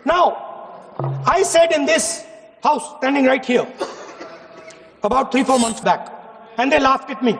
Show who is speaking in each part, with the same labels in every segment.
Speaker 1: Now, I said in this house, standing right here, about 3-4 months back, and they laughed at me.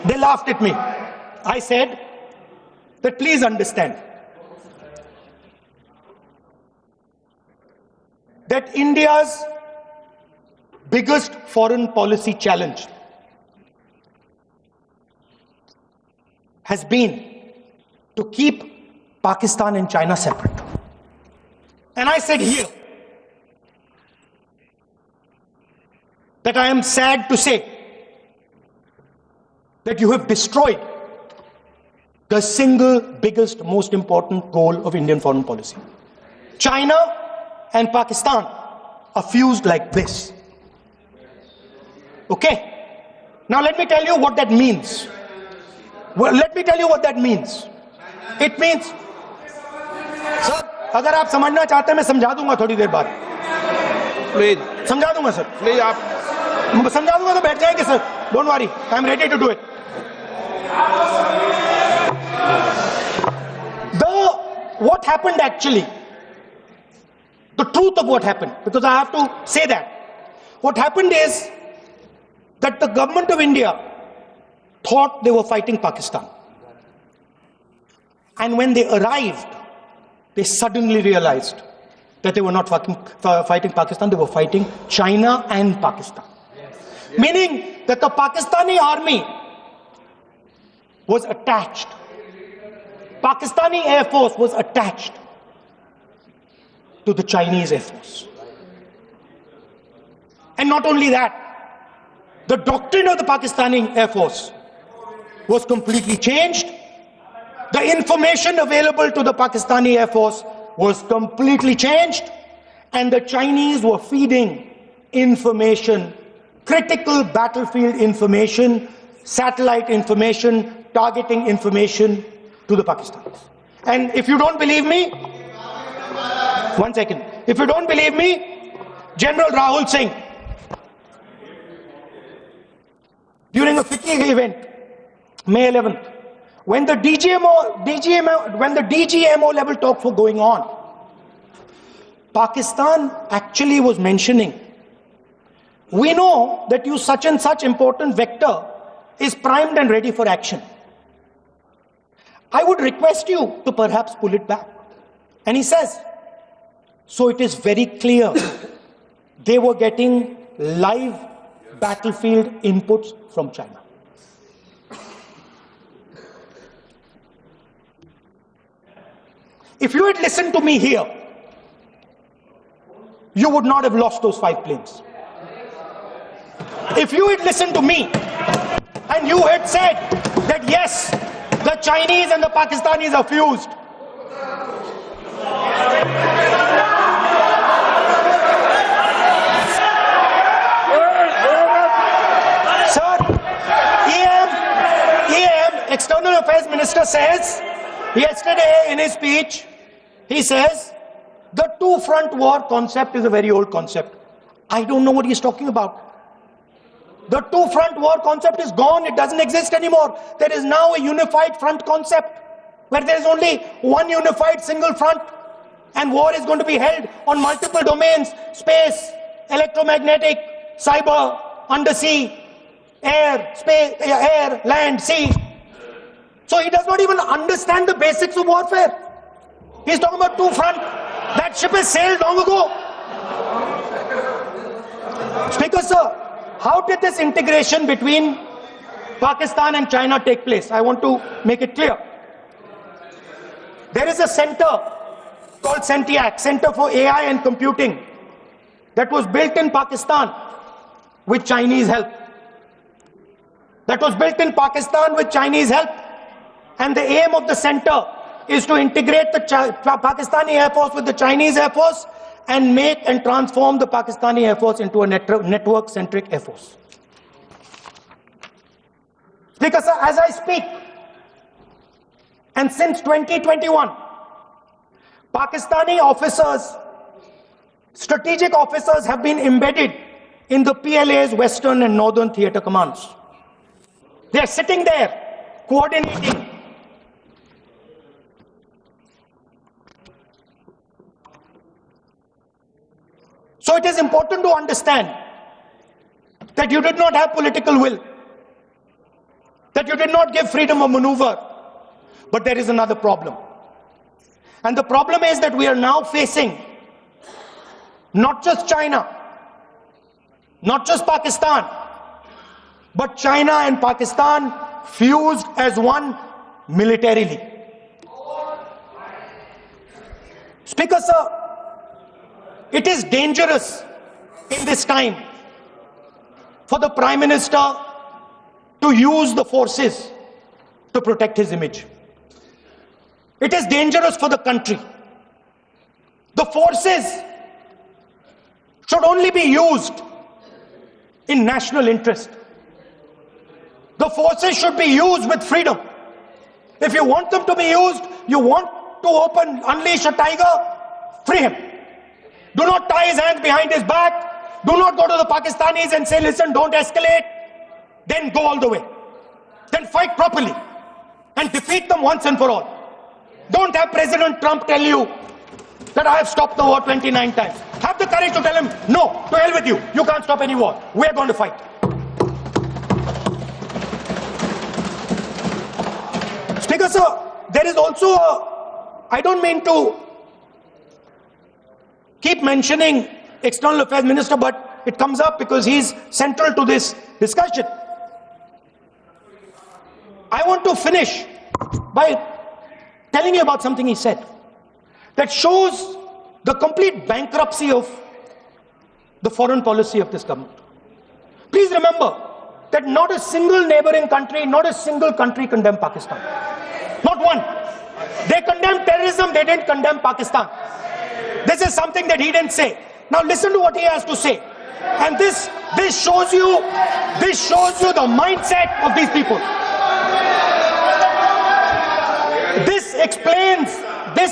Speaker 1: They laughed at me. I said that please understand that India's biggest foreign policy challenge has been to keep Pakistan and China separate. And I said here that I am sad to say that you have destroyed the single biggest, most important goal of Indian foreign policy. China and Pakistan are fused like this. Okay? Now let me tell you what that means. Well, let me tell you what that means. It means, sir, अगर आप समझना चाहते हैं मैं समझा दूंगा थोड़ी देर बाद. Please. समझा दूंगा सर. Please आप समझा दूंगा तो बैठ जाएंगे sir. Don't worry, I am ready to do it. What happened actually, the truth of what happened, because I have to say that. What happened is that the government of India thought they were fighting Pakistan. And when they arrived, they suddenly realized that they were not fighting Pakistan, they were fighting China and Pakistan. Yes. Meaning that the Pakistani army was attached. Pakistani Air Force was attached to the Chinese Air Force. And not only that, the doctrine of the Pakistani Air Force was completely changed. The information available to the Pakistani Air Force was completely changed. And the Chinese were feeding information, critical battlefield information, satellite information, targeting information to the Pakistanis. And if you don't believe me, one second. If you don't believe me, General Rahul Singh, during a FICCI event, May 11th, when the DGMO level talks were going on, Pakistan actually was mentioning, we know that you such and such important vector is primed and ready for action. I would request you to perhaps pull it back. And he says, so it is very clear they were getting live battlefield inputs from China. If you had listened to me here, you would not have lost those 5 planes. If you had listened to me and you had said that yes, the Chinese and the Pakistanis are fused, sir, EM, External Affairs Minister says, yesterday in his speech, he says, the two-front war concept is a very old concept. I don't know what he's talking about. The two-front war concept is gone. It doesn't exist anymore. There is now a unified front concept where there is only one unified single front, and war is going to be held on multiple domains: space, electromagnetic, cyber, undersea, air, space, air, land, sea. So he does not even understand the basics of warfare. He's talking about two front. That ship has sailed long ago. Speaker sir, how did this integration between Pakistan and China take place? I want to make it clear. There is a center called CENTIAC, Center for AI and Computing, that was built in Pakistan with Chinese help. That was built in Pakistan with Chinese help. And the aim of the center is to integrate the Pakistani Air Force with the Chinese Air Force and make and transform the Pakistani Air Force into a network-centric Air Force. Speaker sir, as I speak, and since 2021, Pakistani officers, strategic officers have been embedded in the PLA's Western and Northern Theatre Commands. They are sitting there, coordinating. So it is important to understand that you did not have political will, that you did not give freedom of maneuver. But there is another problem. And the problem is that we are now facing not just China, not just Pakistan, but China and Pakistan fused as one militarily. Speaker, sir, it is dangerous in this time for the Prime Minister to use the forces to protect his image. It is dangerous for the country. The forces should only be used in national interest. The forces should be used with freedom. If you want them to be used, you want to unleash a tiger, free him. Do not tie his hands behind his back. Do not go to the Pakistanis and say, listen, don't escalate. Then go all the way. Then fight properly and defeat them once and for all. Don't have President Trump tell you that I have stopped the war 29 times. Have the courage to tell him, no, to hell with you. You can't stop any war. We're going to fight. Speaker, sir, there is also I don't mean to keep mentioning External Affairs Minister, but it comes up because he's central to this discussion. I want to finish by telling you about something he said that shows the complete bankruptcy of the foreign policy of this government. Please remember that not a single neighboring country, not a single country condemned Pakistan. Not one. They condemned terrorism, they didn't condemn Pakistan. This is something that he didn't say. Now listen to what he has to say. And this shows you the mindset of these people. This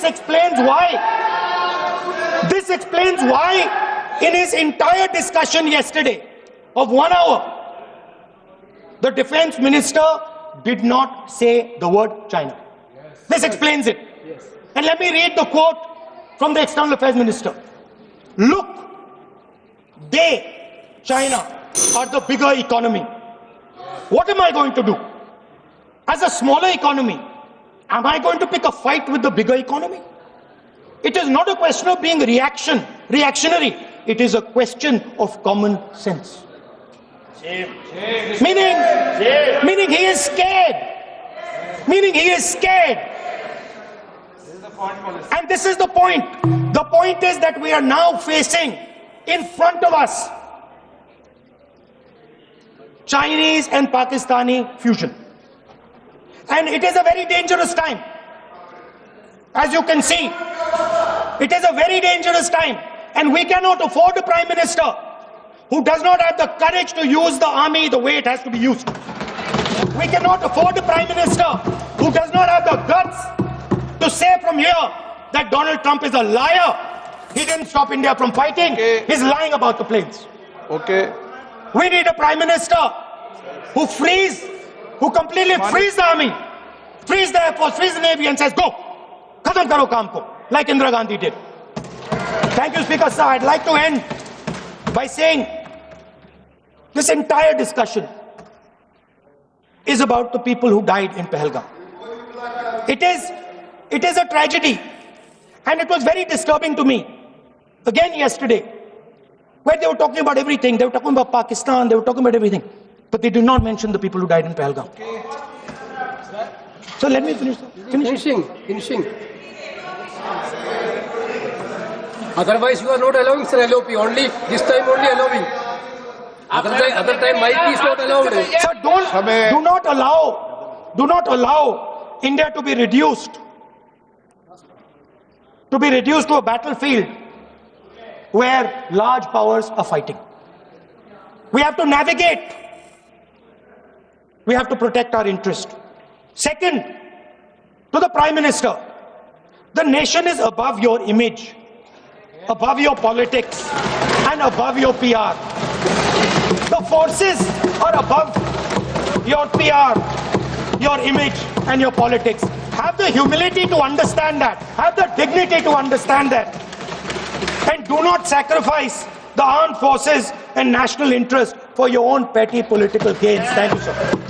Speaker 1: explains why in his entire discussion yesterday of 1 hour, the defense minister did not say the word China. This explains it. And let me read the quote from the External Affairs Minister. Look, China, are the bigger economy. What am I going to do? As a smaller economy, am I going to pick a fight with the bigger economy? It is not a question of being reactionary. It is a question of common sense. Meaning he is scared. And this is the point. The point is that we are now facing in front of us Chinese and Pakistani fusion. And it is a very dangerous time. As you can see, it is a very dangerous time. And we cannot afford a Prime Minister who does not have the courage to use the army the way it has to be used. We cannot afford a Prime Minister who does not have the guts to say from here that Donald Trump is a liar. He didn't stop India from fighting. Okay. He's lying about the planes. Okay. We need a Prime Minister who completely frees the army, frees the air force, frees the navy and says, go, khatam karo kaam ko, like Indira Gandhi did. Thank you, Speaker, sir. I'd like to end by saying this entire discussion is about the people who died in Pahalgam. It is a tragedy, and it was very disturbing to me. Again yesterday, where they were talking about everything. They were talking about Pakistan, they were talking about everything. But they did not mention the people who died in Pahalgam. So let me finish.
Speaker 2: Finishing. Otherwise you are not allowing, sir, LOP. Only this time only allowing. Other time mic is not allowed.
Speaker 1: Sir, do not allow India to be reduced to a battlefield where large powers are fighting. We have to navigate. We have to protect our interest. Second, to the Prime Minister, the nation is above your image, above your politics, and above your PR. The forces are above your PR, your image, and your politics. Have the humility to understand that. Have the dignity to understand that. And do not sacrifice the armed forces and national interest for your own petty political gains. Thank you, sir.